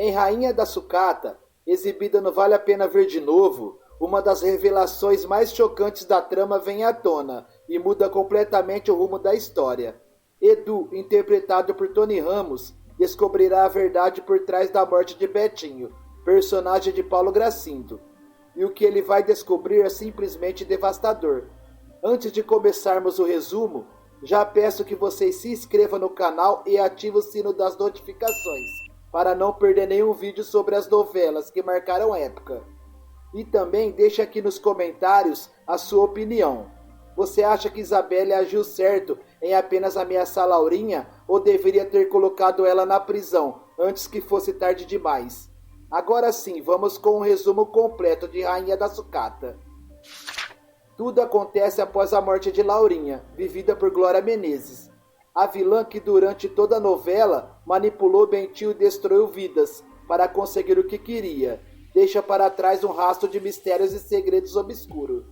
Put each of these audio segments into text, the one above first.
Em Rainha da Sucata, exibida no Vale a Pena Ver de Novo, uma das revelações mais chocantes da trama vem à tona e muda completamente o rumo da história. Edu, interpretado por Tony Ramos, descobrirá a verdade por trás da morte de Betinho, personagem de Paulo Gracindo. E o que ele vai descobrir é simplesmente devastador. Antes de começarmos o resumo, já peço que vocês se inscrevam no canal e ativem o sino das notificações, para não perder nenhum vídeo sobre as novelas que marcaram época. E também deixe aqui nos comentários a sua opinião. Você acha que Isabelle agiu certo em apenas ameaçar Laurinha ou deveria ter colocado ela na prisão antes que fosse tarde demais? Agora sim, vamos com um resumo completo de Rainha da Sucata. Tudo acontece após a morte de Laurinha, vivida por Glória Menezes. A vilã que durante toda a novela manipulou Bentinho e destruiu vidas para conseguir o que queria. Deixa para trás um rastro de mistérios e segredos obscuros.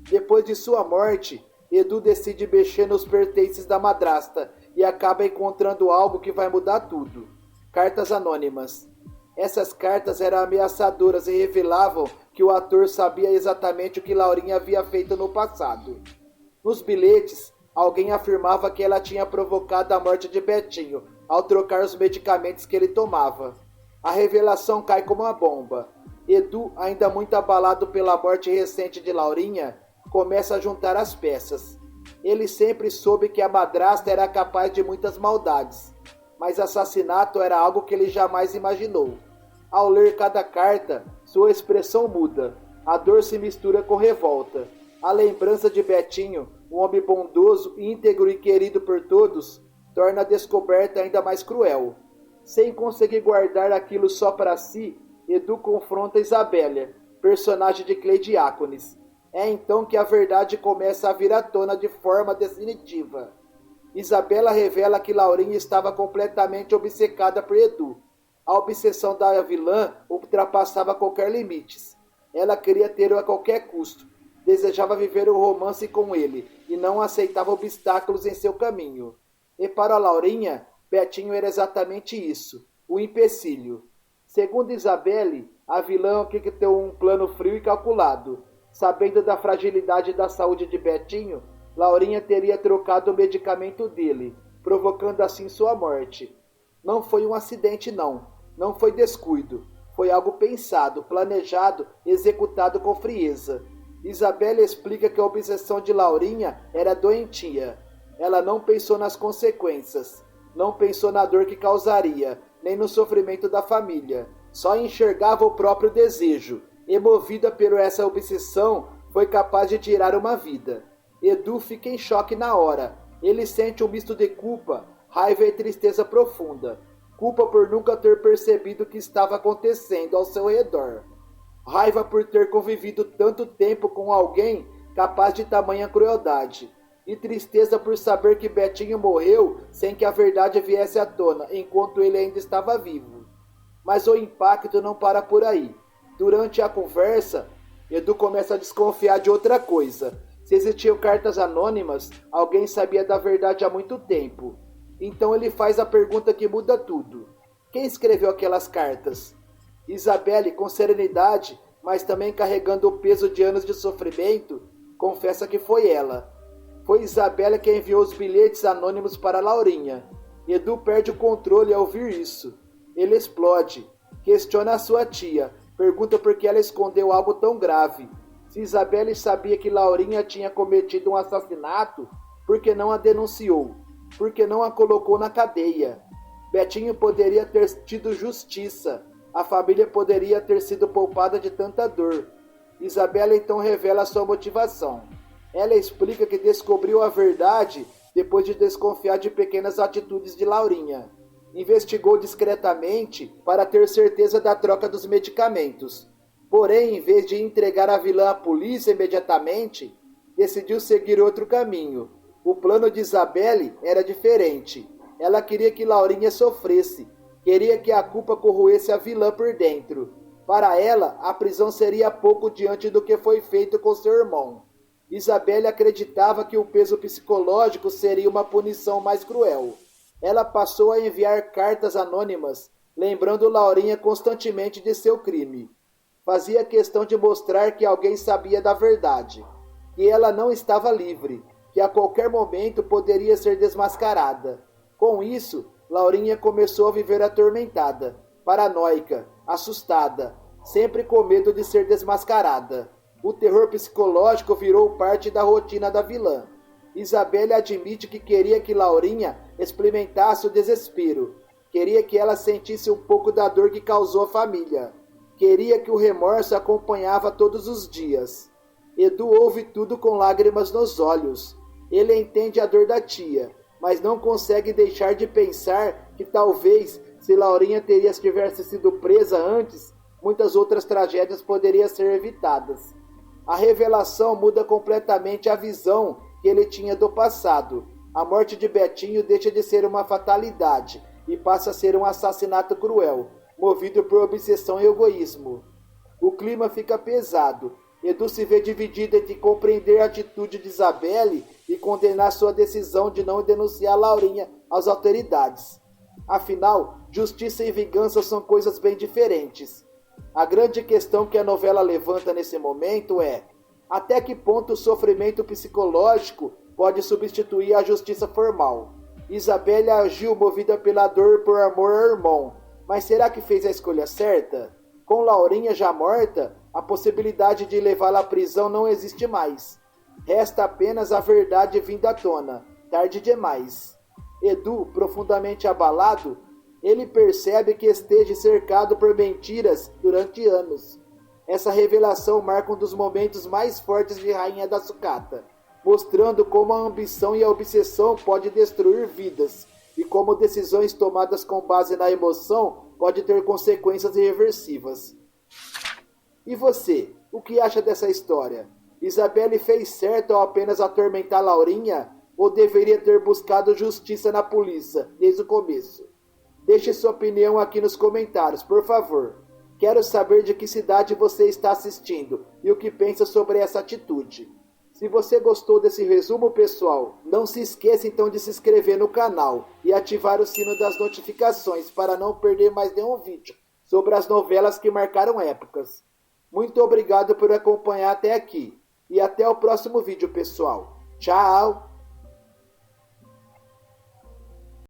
Depois de sua morte, Edu decide mexer nos pertences da madrasta e acaba encontrando algo que vai mudar tudo. Cartas anônimas. Essas cartas eram ameaçadoras e revelavam que o ator sabia exatamente o que Laurinha havia feito no passado. Nos bilhetes, alguém afirmava que ela tinha provocado a morte de Betinho ao trocar os medicamentos que ele tomava. A revelação cai como uma bomba. Edu, ainda muito abalado pela morte recente de Laurinha, começa a juntar as peças. Ele sempre soube que a madrasta era capaz de muitas maldades, mas assassinato era algo que ele jamais imaginou. Ao ler cada carta, sua expressão muda. A dor se mistura com revolta. A lembrança de Betinho, um homem bondoso, íntegro e querido por todos, torna a descoberta ainda mais cruel. Sem conseguir guardar aquilo só para si, Edu confronta Isabelle, personagem de Cleide Diáconis. É então que a verdade começa a vir à tona de forma definitiva. Isabela revela que Laurinha estava completamente obcecada por Edu. A obsessão da vilã ultrapassava qualquer limites. Ela queria ter-o a qualquer custo. Desejava viver o romance com ele e não aceitava obstáculos em seu caminho. E para Laurinha, Betinho era exatamente isso, o empecilho. Segundo Isabelle, a vilã arquitetou um plano frio e calculado. Sabendo da fragilidade da saúde de Betinho, Laurinha teria trocado o medicamento dele, provocando assim sua morte. Não foi um acidente não foi descuido. Foi algo pensado, planejado, executado com frieza. Isabelle explica que a obsessão de Laurinha era doentia. Ela não pensou nas consequências, não pensou na dor que causaria, nem no sofrimento da família. Só enxergava o próprio desejo, e movida por essa obsessão, foi capaz de tirar uma vida. Edu fica em choque na hora. Ele sente um misto de culpa, raiva e tristeza profunda. Culpa por nunca ter percebido o que estava acontecendo ao seu redor. Raiva por ter convivido tanto tempo com alguém capaz de tamanha crueldade. E tristeza por saber que Betinho morreu sem que a verdade viesse à tona, enquanto ele ainda estava vivo. Mas o impacto não para por aí. Durante a conversa, Edu começa a desconfiar de outra coisa. Se existiam cartas anônimas, alguém sabia da verdade há muito tempo. Então ele faz a pergunta que muda tudo. Quem escreveu aquelas cartas? Isabelle, com serenidade, mas também carregando o peso de anos de sofrimento, confessa que foi ela. Foi Isabelle quem enviou os bilhetes anônimos para Laurinha. Edu perde o controle ao ouvir isso. Ele explode. Questiona a sua tia. Pergunta por que ela escondeu algo tão grave. Se Isabelle sabia que Laurinha tinha cometido um assassinato, por que não a denunciou? Por que não a colocou na cadeia? Betinho poderia ter tido justiça. A família poderia ter sido poupada de tanta dor. Isabelle então revela sua motivação. Ela explica que descobriu a verdade depois de desconfiar de pequenas atitudes de Laurinha. Investigou discretamente para ter certeza da troca dos medicamentos. Porém, em vez de entregar a vilã à polícia imediatamente, decidiu seguir outro caminho. O plano de Isabelle era diferente. Ela queria que Laurinha sofresse. Queria que a culpa corroesse a vilã por dentro. Para ela, a prisão seria pouco diante do que foi feito com seu irmão. Isabelle acreditava que o peso psicológico seria uma punição mais cruel. Ela passou a enviar cartas anônimas lembrando Laurinha constantemente de seu crime. Fazia questão de mostrar que alguém sabia da verdade, que ela não estava livre, que a qualquer momento poderia ser desmascarada. Com isso, Laurinha começou a viver atormentada, paranoica, assustada, sempre com medo de ser desmascarada. O terror psicológico virou parte da rotina da vilã. Isabelle admite que queria que Laurinha experimentasse o desespero. Queria que ela sentisse um pouco da dor que causou a família. Queria que o remorso a acompanhava todos os dias. Edu ouve tudo com lágrimas nos olhos. Ele entende a dor da tia, mas não consegue deixar de pensar que talvez, se Laurinha tivesse sido presa antes, muitas outras tragédias poderiam ser evitadas. A revelação muda completamente a visão que ele tinha do passado. A morte de Betinho deixa de ser uma fatalidade e passa a ser um assassinato cruel, movido por obsessão e egoísmo. O clima fica pesado. Edu se vê dividido entre compreender a atitude de Isabelle e condenar sua decisão de não denunciar Laurinha às autoridades. Afinal, justiça e vingança são coisas bem diferentes. A grande questão que a novela levanta nesse momento é: até que ponto o sofrimento psicológico pode substituir a justiça formal? Isabelle agiu movida pela dor por amor ao irmão, mas será que fez a escolha certa? Com Laurinha já morta, a possibilidade de levá-la à prisão não existe mais. Resta apenas a verdade vindo à tona, tarde demais. Edu, profundamente abalado, ele percebe que esteja cercado por mentiras durante anos. Essa revelação marca um dos momentos mais fortes de Rainha da Sucata, mostrando como a ambição e a obsessão podem destruir vidas e como decisões tomadas com base na emoção podem ter consequências irreversíveis. E você, o que acha dessa história? Isabelle fez certo ao apenas atormentar Laurinha ou deveria ter buscado justiça na polícia desde o começo? Deixe sua opinião aqui nos comentários, por favor. Quero saber de que cidade você está assistindo e o que pensa sobre essa atitude. Se você gostou desse resumo, pessoal, não se esqueça então de se inscrever no canal e ativar o sino das notificações para não perder mais nenhum vídeo sobre as novelas que marcaram épocas. Muito obrigado por acompanhar até aqui e até o próximo vídeo, pessoal. Tchau!